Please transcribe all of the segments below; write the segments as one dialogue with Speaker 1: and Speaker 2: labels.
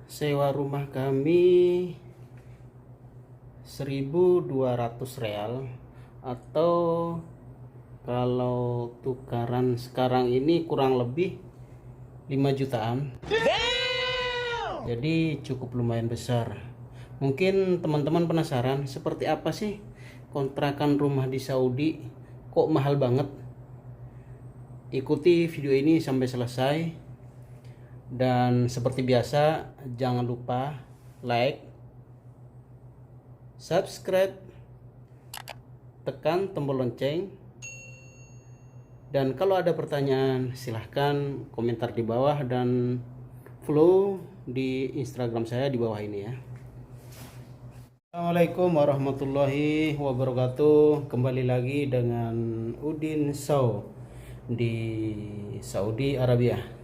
Speaker 1: Sewa rumah kami 1.200 real, atau kalau tukaran sekarang ini kurang lebih 5 jutaan. Jadi cukup lumayan besar. Mungkin teman-teman penasaran seperti apa sih kontrakan rumah di Saudi, kok mahal banget? Ikuti video ini sampai selesai. Dan seperti biasa, jangan lupa like, subscribe, tekan tombol lonceng, dan kalau ada pertanyaan silahkan komentar di bawah dan follow di Instagram saya di bawah ini ya. Assalamualaikum warahmatullahi wabarakatuh. Kembali lagi dengan Udin Sow di Saudi Arabia.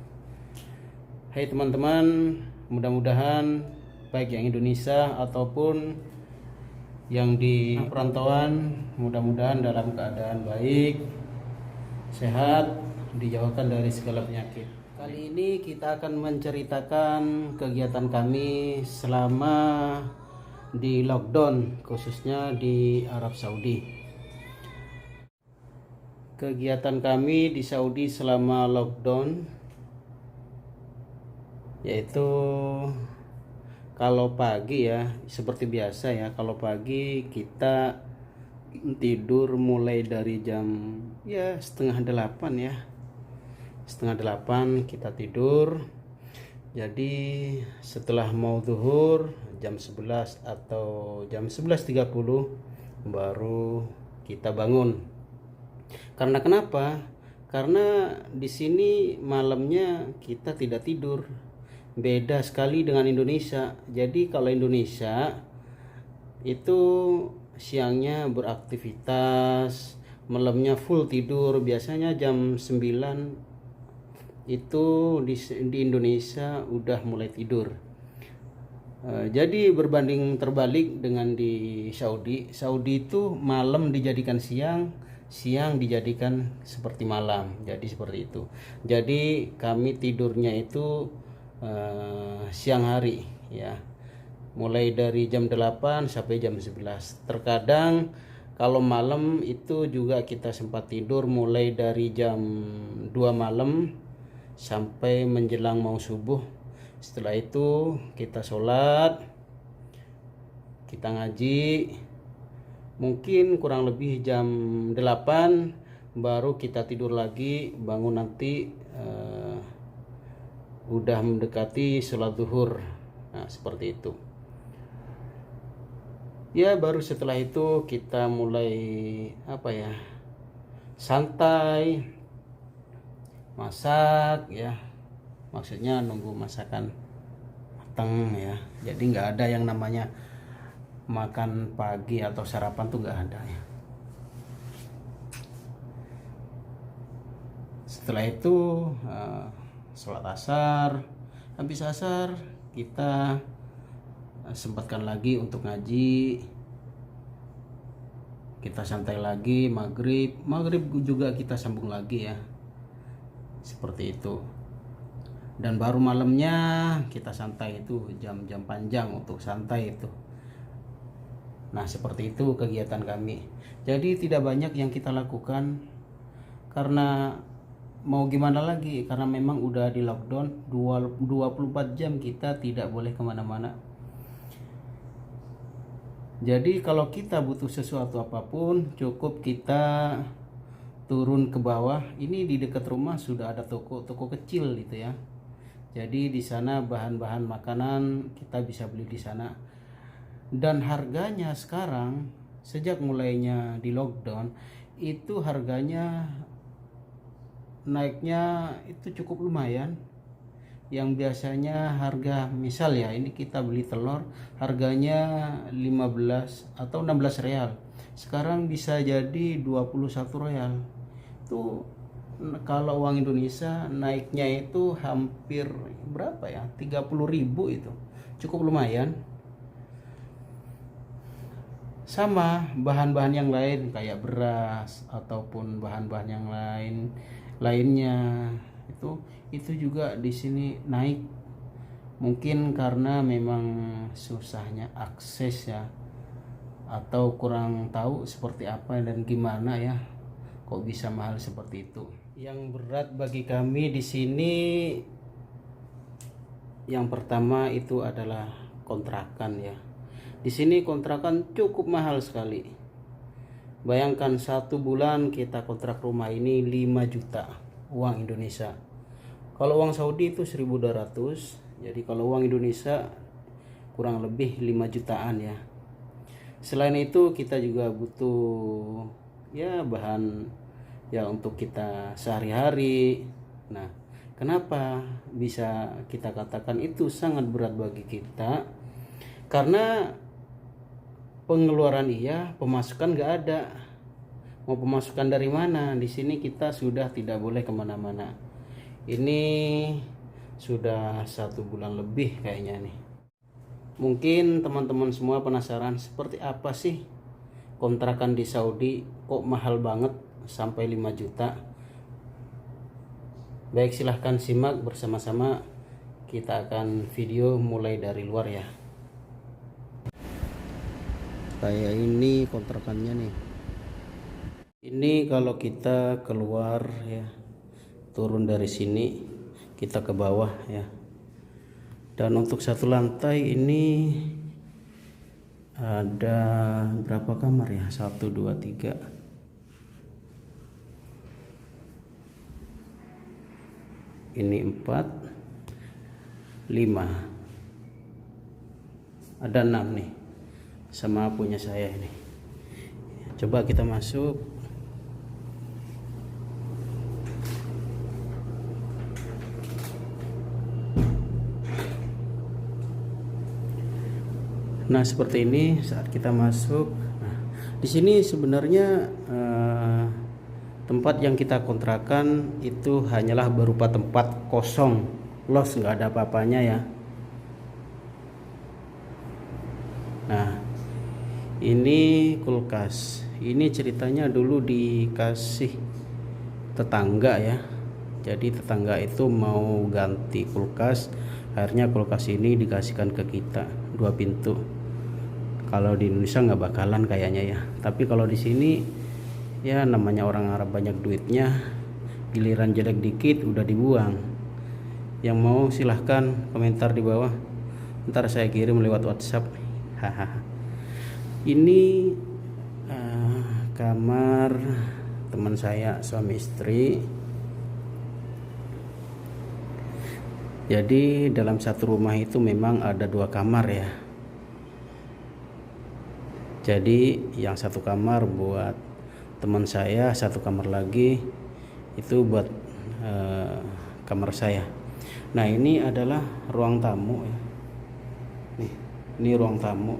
Speaker 1: Hai teman-teman, mudah-mudahan baik yang Indonesia ataupun yang di perantauan, mudah-mudahan dalam keadaan baik, sehat, dijauhkan dari segala penyakit. Kali ini kita akan menceritakan kegiatan kami selama di lockdown, khususnya di Arab Saudi. Kegiatan kami di Saudi selama lockdown yaitu kalau pagi ya seperti biasa ya, kalau pagi kita tidur mulai dari jam ya setengah delapan kita tidur. Jadi setelah mau zuhur jam 11 atau jam 11.30 baru kita bangun. Karena kenapa? Karena di sini malamnya kita tidak tidur. Beda sekali dengan Indonesia. Jadi kalau Indonesia itu siangnya beraktivitas, malamnya full tidur. Biasanya jam 9 itu di Indonesia udah mulai tidur. Jadi berbanding terbalik dengan di Saudi. Saudi itu malam dijadikan siang, siang dijadikan seperti malam. Jadi seperti itu. Jadi kami tidurnya itu siang hari ya, mulai dari jam 8 sampai jam 11. Terkadang kalau malam itu juga kita sempat tidur mulai dari jam 2 malam sampai menjelang mau subuh. Setelah itu kita sholat, kita ngaji, mungkin kurang lebih jam 8 baru kita tidur lagi, bangun nanti udah mendekati sholat zuhur. Nah seperti itu ya. Baru setelah itu kita mulai santai, masak ya, maksudnya nunggu masakan matang ya. Jadi nggak ada yang namanya makan pagi atau sarapan tuh nggak ada ya. Setelah itu sholat asar, habis asar kita sempatkan lagi untuk ngaji, kita santai lagi. Maghrib juga kita sambung lagi ya, seperti itu. Dan baru malamnya kita santai, itu jam-jam panjang untuk santai itu. Nah seperti itu kegiatan kami. Jadi tidak banyak yang kita lakukan, karena mau gimana lagi, karena memang udah di lockdown 24 jam kita tidak boleh kemana-mana. Jadi kalau kita butuh sesuatu apapun, cukup kita turun ke bawah. Ini di dekat rumah sudah ada toko kecil gitu ya. Jadi di sana bahan-bahan makanan kita bisa beli di sana. Dan harganya sekarang sejak mulainya di lockdown itu harganya naiknya itu cukup lumayan. Yang biasanya harga, misal ya, ini kita beli telur harganya 15 atau 16 real, sekarang bisa jadi 21 real. Itu kalau uang Indonesia naiknya itu hampir berapa ya, 30.000. Itu cukup lumayan. Sama bahan-bahan yang lain kayak beras ataupun bahan-bahan yang lainnya itu juga di sini naik Mungkin karena memang susahnya akses ya, atau kurang tahu seperti apa dan gimana ya, kok bisa mahal seperti itu. Yang berat bagi kami di sini yang pertama itu adalah kontrakan ya. Di sini kontrakan cukup mahal sekali. Bayangkan 1 bulan kita kontrak rumah ini 5 juta uang Indonesia. Kalau uang Saudi itu 1.200. Jadi kalau uang Indonesia kurang lebih 5 jutaan ya. Selain itu kita juga butuh ya bahan ya untuk kita sehari-hari. Nah, kenapa bisa kita katakan itu sangat berat bagi kita? Karena pengeluaran iya, pemasukan nggak ada. Mau pemasukan dari mana? Di sini kita sudah tidak boleh kemana-mana. Ini sudah 1 bulan lebih kayaknya nih. Mungkin teman-teman semua penasaran seperti apa sih kontrakan di Saudi kok mahal banget sampai 5 juta. Baik, silahkan simak bersama-sama. Kita akan video mulai dari luar ya. Kayak ini kontrakannya nih. Ini kalau kita keluar ya, turun dari sini kita ke bawah ya. Dan untuk 1 lantai ini ada berapa kamar ya? 1, 2, 3. Ini 4, 5. Ada 6 nih. Sama punya saya ini. Coba kita masuk. Nah, seperti ini saat kita masuk. Nah, di sini sebenarnya tempat yang kita kontrakan itu hanyalah berupa tempat kosong, los, nggak ada apa-apanya ya. Nah, ini kulkas. Ini ceritanya dulu dikasih tetangga ya. Jadi tetangga itu mau ganti kulkas, akhirnya kulkas ini dikasihkan ke kita, 2 pintu. Kalau di Indonesia nggak bakalan kayaknya ya. Tapi kalau di sini ya namanya orang Arab banyak duitnya, giliran jelek dikit udah dibuang. Yang mau silahkan komentar di bawah, ntar saya kirim lewat WhatsApp. Hahaha. Ini kamar teman saya, suami istri. Jadi dalam satu rumah itu memang ada 2 kamar ya. Jadi yang 1 kamar buat teman saya, 1 kamar lagi itu buat kamar saya. Nah, ini adalah ruang tamu ya. Ini ruang tamu.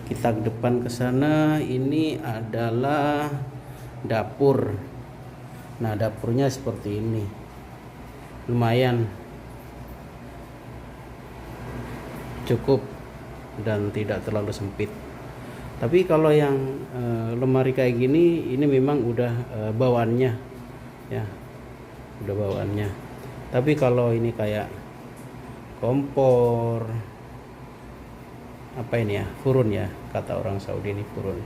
Speaker 1: Kita ke depan ke sana, ini adalah dapur. Nah, dapurnya seperti ini. Lumayan cukup dan tidak terlalu sempit. Tapi kalau yang lemari kayak gini, ini memang udah bawaannya ya, udah bawaannya. Tapi kalau ini kayak kompor, apa ini ya, furun ya, kata orang Saudi ini furun.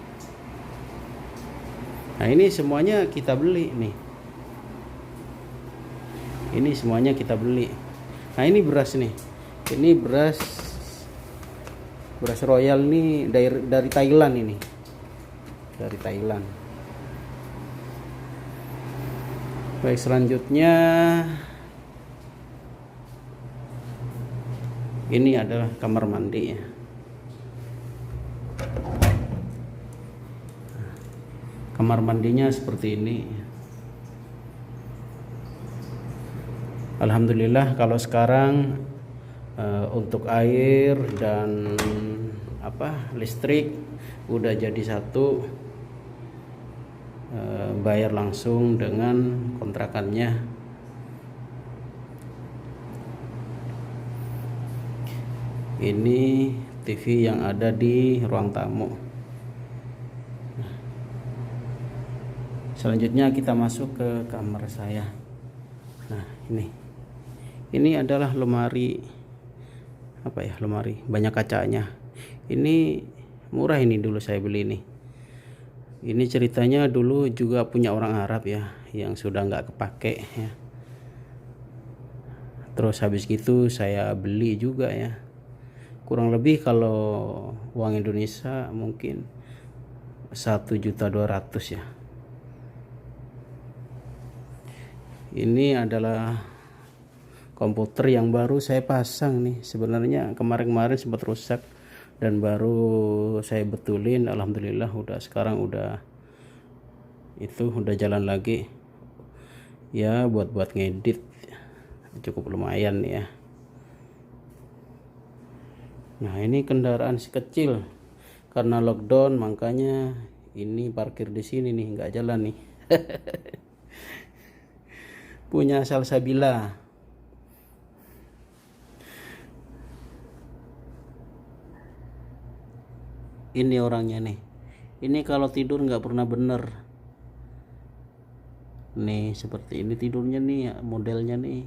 Speaker 1: Nah, ini semuanya kita beli nih. Ini semuanya kita beli. Nah, ini beras nih. Ini beras royal nih dari Thailand ini. Dari Thailand. Baik, selanjutnya ini adalah kamar mandi ya. Kamar mandinya seperti ini. Alhamdulillah kalau sekarang untuk air dan listrik udah jadi satu, bayar langsung dengan kontrakannya. Ini TV yang ada di ruang tamu. Selanjutnya kita masuk ke kamar saya. Nah, Ini adalah lemari apa ya, lemari banyak kacanya. Ini murah, ini dulu saya beli nih. Ini ceritanya dulu juga punya orang Arab ya, yang sudah nggak kepake ya. Terus habis gitu saya beli juga ya. Kurang lebih kalau uang Indonesia mungkin 1.200.000 ya. Ini adalah komputer yang baru saya pasang nih. Sebenarnya kemarin-kemarin sempat rusak dan baru saya betulin. Alhamdulillah sekarang udah jalan lagi ya, buat ngedit cukup lumayan ya. Nah, ini kendaraan si kecil karena lockdown, makanya ini parkir di sini nih, nggak jalan nih. Punya Salsabila. Ini orangnya nih. Ini kalau tidur nggak pernah bener. Nih seperti ini tidurnya nih, modelnya nih.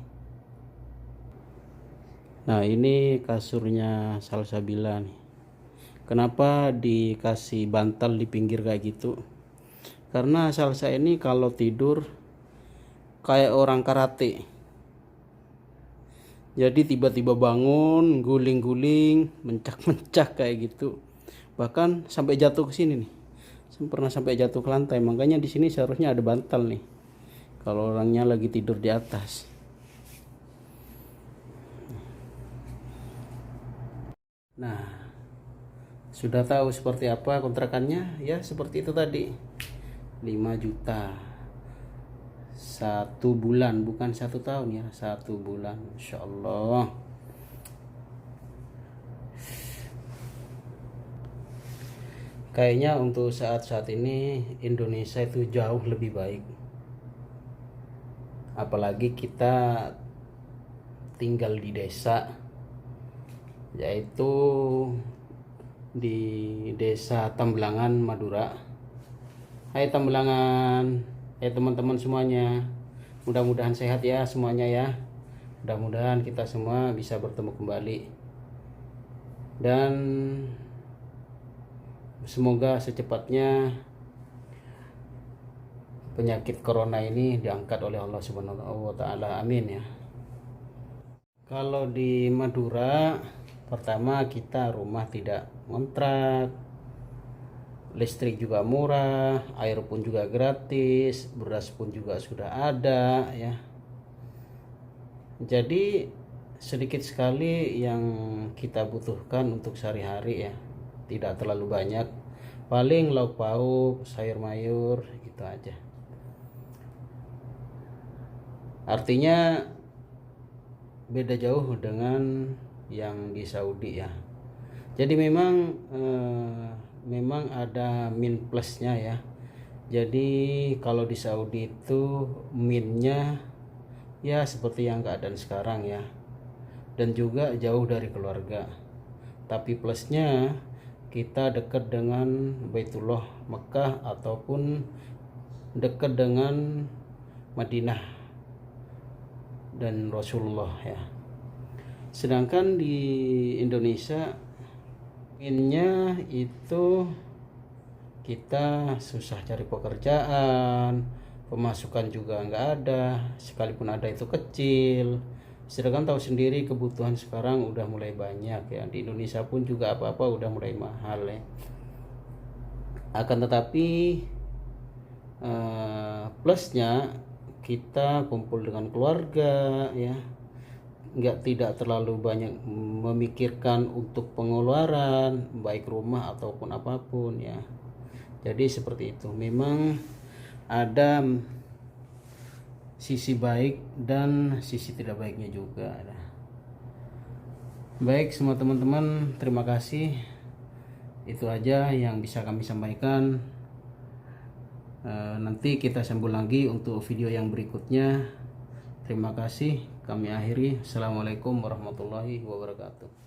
Speaker 1: Nah, ini kasurnya Salsabila nih. Kenapa dikasih bantal di pinggir kayak gitu? Karena Salsa ini kalau tidur kayak orang karate. Jadi tiba-tiba bangun, guling-guling, mencak-mencak kayak gitu. Bahkan sampai jatuh ke sini nih. Pernah sampai jatuh ke lantai. Makanya di sini seharusnya ada bantal nih. Kalau orangnya lagi tidur di atas. Nah, sudah tahu seperti apa kontrakannya ya, seperti itu tadi. 5 juta 1 bulan, bukan 1 tahun ya, 1 bulan. Insya Allah. Kayaknya untuk saat-saat ini Indonesia itu jauh lebih baik. Apalagi kita tinggal di desa, yaitu di desa Tambelangan, Madura. Hai Tambelangan, hai teman-teman semuanya. Mudah-mudahan sehat ya semuanya ya. Mudah-mudahan kita semua bisa bertemu kembali. Dan semoga secepatnya penyakit corona ini diangkat oleh Allah Subhanahu wa taala. Amin ya. Kalau di Madura, pertama kita rumah tidak ngontrak, listrik juga murah, air pun juga gratis, beras pun juga sudah ada ya. Jadi sedikit sekali yang kita butuhkan untuk sehari-hari ya, tidak terlalu banyak. Paling lauk pauk, sayur mayur, gitu aja. Artinya beda jauh dengan yang di Saudi ya. Jadi memang ada min plusnya ya. Jadi kalau di Saudi itu minnya ya seperti yang keadaan sekarang ya, dan juga jauh dari keluarga. Tapi plusnya kita dekat dengan Baitullah Mekah ataupun dekat dengan Madinah dan Rasulullah ya. Sedangkan di Indonesia minnya itu kita susah cari pekerjaan, pemasukan juga nggak ada, sekalipun ada itu kecil. Sedangkan tahu sendiri kebutuhan sekarang udah mulai banyak ya, di Indonesia pun juga apa-apa udah mulai mahal ya. Akan tetapi plusnya kita kumpul dengan keluarga ya, tidak terlalu banyak memikirkan untuk pengeluaran baik rumah ataupun apapun ya. Jadi seperti itu, memang ada sisi baik dan sisi tidak baiknya juga. Baik semua teman-teman, terima kasih. Itu aja yang bisa kami sampaikan. Nanti kita sambung lagi untuk video yang berikutnya. Terima kasih, kami akhiri. Assalamualaikum warahmatullahi wabarakatuh.